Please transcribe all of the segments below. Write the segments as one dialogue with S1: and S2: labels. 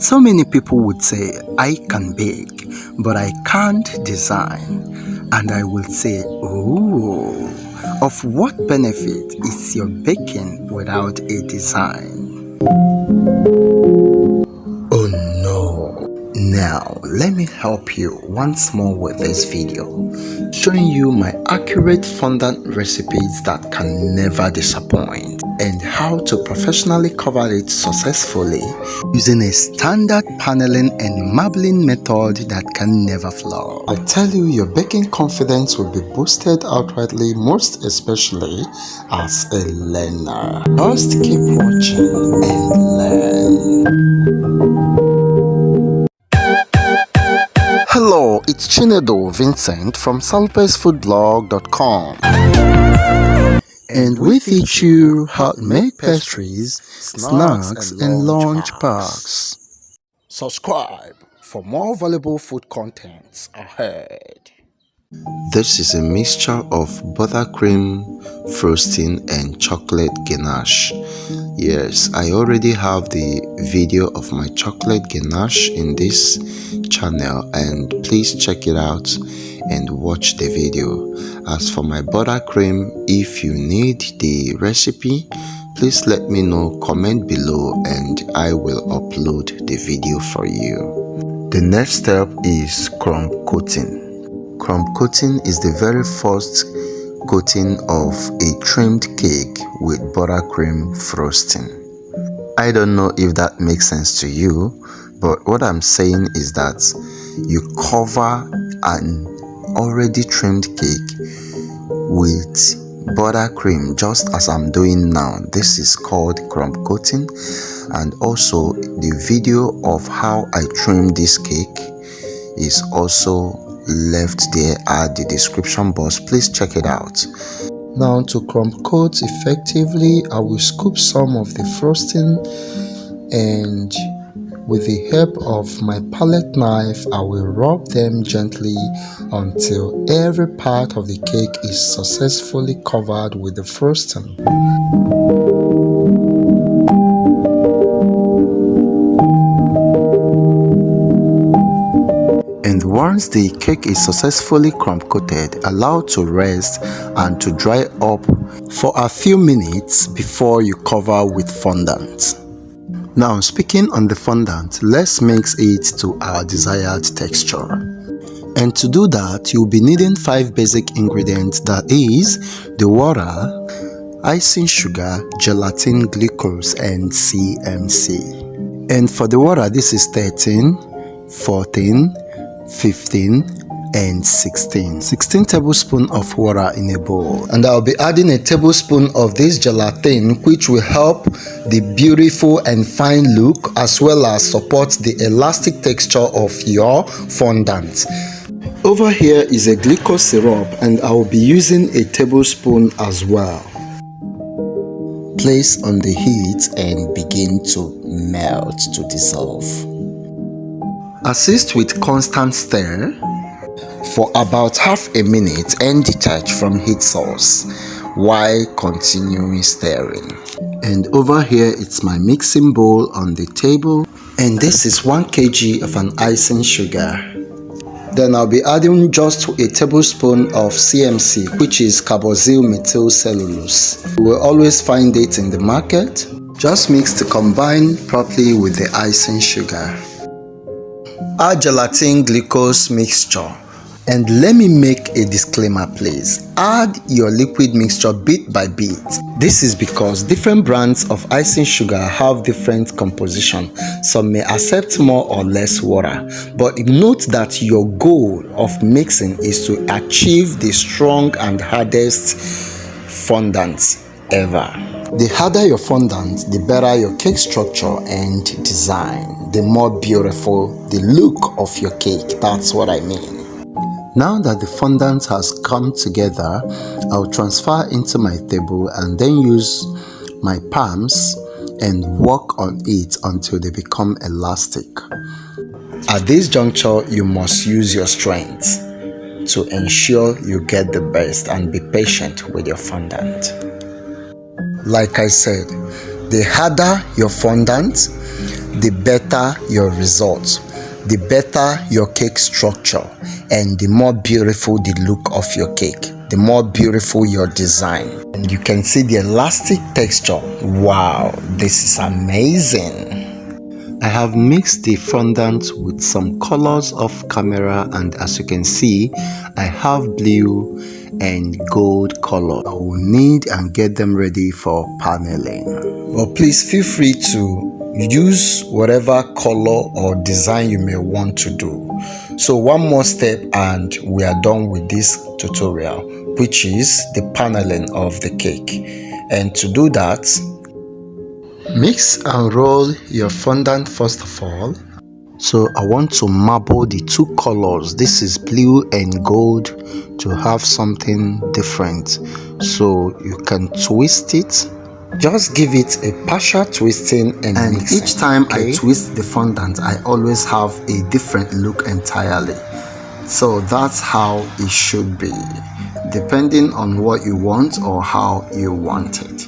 S1: So many people would say, I can bake, but I can't design. And I will say, oh, of what benefit is your baking without a design? Oh no. Now, let me help you once more with this video, showing you my accurate fondant recipes that can never disappoint, and how to professionally cover it successfully using a standard paneling and marbling method that can never flaw. I tell you, your baking confidence will be boosted outrightly, most especially as a learner. Just keep watching and learn. Hello, it's Chinedo Vincent from salpesfoodblog.com, and we teach you how to make pastries, snacks, and lunch packs. Subscribe for more valuable food contents ahead. This is a mixture of buttercream, frosting, and chocolate ganache. Yes, I already have the video of my chocolate ganache in this channel, and please check it out and watch the video. As for my buttercream, if you need the recipe, please let me know, comment below, and I will upload the video for you. The next step is crumb coating. Crumb coating is the very first coating of a trimmed cake with buttercream frosting. I don't know if that makes sense to you, but what I'm saying is that you cover an already trimmed cake with buttercream, just as I'm doing now. This is called crumb coating, and also the video of how I trim this cake is also left there at the description box. Please check it out. Now, to crumb coat effectively, I will scoop some of the frosting, and with the help of my palette knife, I will rub them gently until every part of the cake is successfully covered with the frosting. And once the cake is successfully crumb coated, allow it to rest and to dry up for a few minutes before you cover with fondant. Now, speaking on the fondant, let's mix it to our desired texture. And to do that, you'll be needing 5 basic ingredients, that is the water, icing sugar, gelatin, glucose, and c.m.c. And for the water, this is 13, 14, 15 and 16 tablespoons of water in a bowl, and I'll be adding a tablespoon of this gelatin, which will help the beautiful and fine look as well as support the elastic texture of your fondant. Over here is a glucose syrup, and I will be using a tablespoon as well. Place on the heat and begin to melt to dissolve. Assist with constant stir for about half a minute and detach from heat source while continuing stirring. And over here, it's my mixing bowl on the table, and this is 1 kg of an icing sugar. Then I'll be adding just a tablespoon of c.m.c, which is carboxyl methyl cellulose. You will always find it in the market. Just mix to combine properly with the icing sugar. Add gelatin glucose mixture. And let me make a disclaimer, please. Add your liquid mixture bit by bit. This is because different brands of icing sugar have different composition. Some may accept more or less water. But note that your goal of mixing is to achieve the strong and hardest fondant ever. The harder your fondant, the better your cake structure and design. The more beautiful the look of your cake. That's what I mean. Now that the fondant has come together, I'll transfer into my table and then use my palms and work on it until they become elastic. At this juncture, you must use your strength to ensure you get the best, and be patient with your fondant. Like I said, The harder your fondant, the better your results, the better your cake structure, and the more beautiful the look of your cake, the more beautiful your design. And you can see the elastic texture. Wow, this is amazing. I have mixed the fondant with some colors of camera, and as you can see, I have blue and gold color. I will knead and get them ready for paneling. But please feel free to use whatever color or design you may want to do. So one more step and we are done with this tutorial, which is the paneling of the cake. And to do that, mix and roll your fondant first of all. So I want to marble the two colors, this is blue and gold, to have something different. So you can twist it, just give it a partial twisting and mixing. Each time I twist the fondant, I always have a different look entirely. So that's how it should be, depending on what you want or how you want it.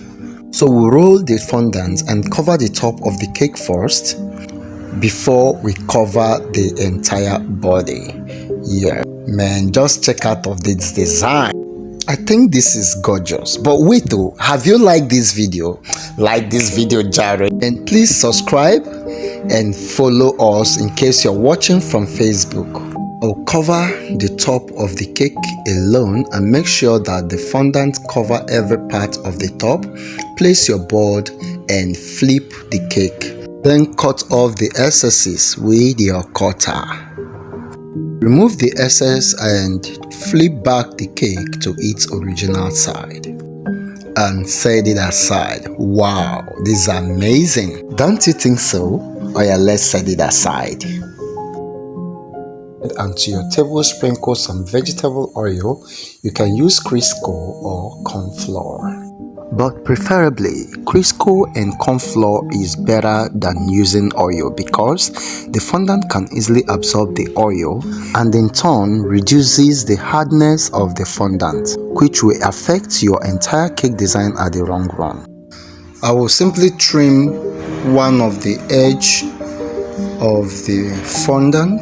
S1: So we roll the fondant and cover the top of the cake first before we cover the entire body. Yeah, man, just check out of this design. I think this is gorgeous. But wait though, have you liked this video? Like this video, Jared, and please subscribe and follow us in case you're watching from Facebook. I'll cover the top of the cake alone and make sure that the fondant cover every part of the top. Place your board and flip the cake. Then cut off the excesses with your cutter. Remove the excess and flip back the cake to its original side and set it aside. Wow, this is amazing. Don't you think so? Oh yeah, let's set it aside. And to your table, sprinkle some vegetable oil. You can use Crisco or corn flour, but preferably Crisco and corn flour is better than using oil, because the fondant can easily absorb the oil and in turn reduces the hardness of the fondant, which will affect your entire cake design at the long run. I will simply trim one of the edge of the fondant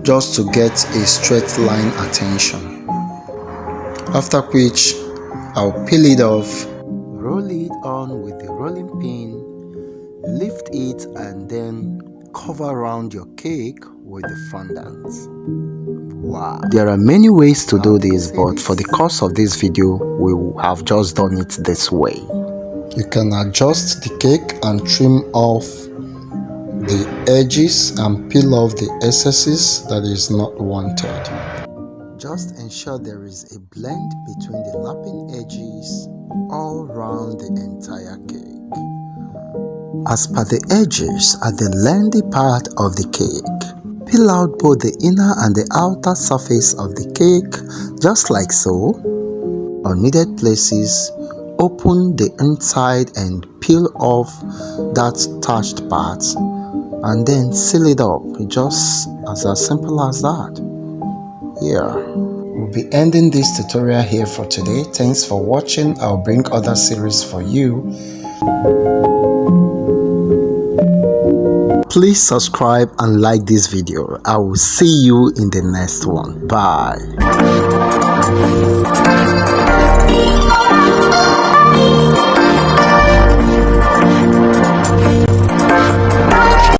S1: just to get a straight line attention, after which I'll peel it off, roll it on with the rolling pin, lift it and then cover around your cake with the fondant. Wow, there are many ways to do this, but for the course of this video we have just done it this way. You can adjust the cake and trim off the edges and peel off the excesses that is not wanted. Just ensure there is a blend between the lapping edges all around the entire cake. As per the edges at the lengthy part of the cake, peel out both the inner and the outer surface of the cake, just like so. On needed places, open the inside and peel off that touched part, and then seal it up, just as simple as that. Here, we'll be ending this tutorial here for today. Thanks for watching. I'll bring other series for you. Please subscribe and like this video. I will see you in the next one. Bye.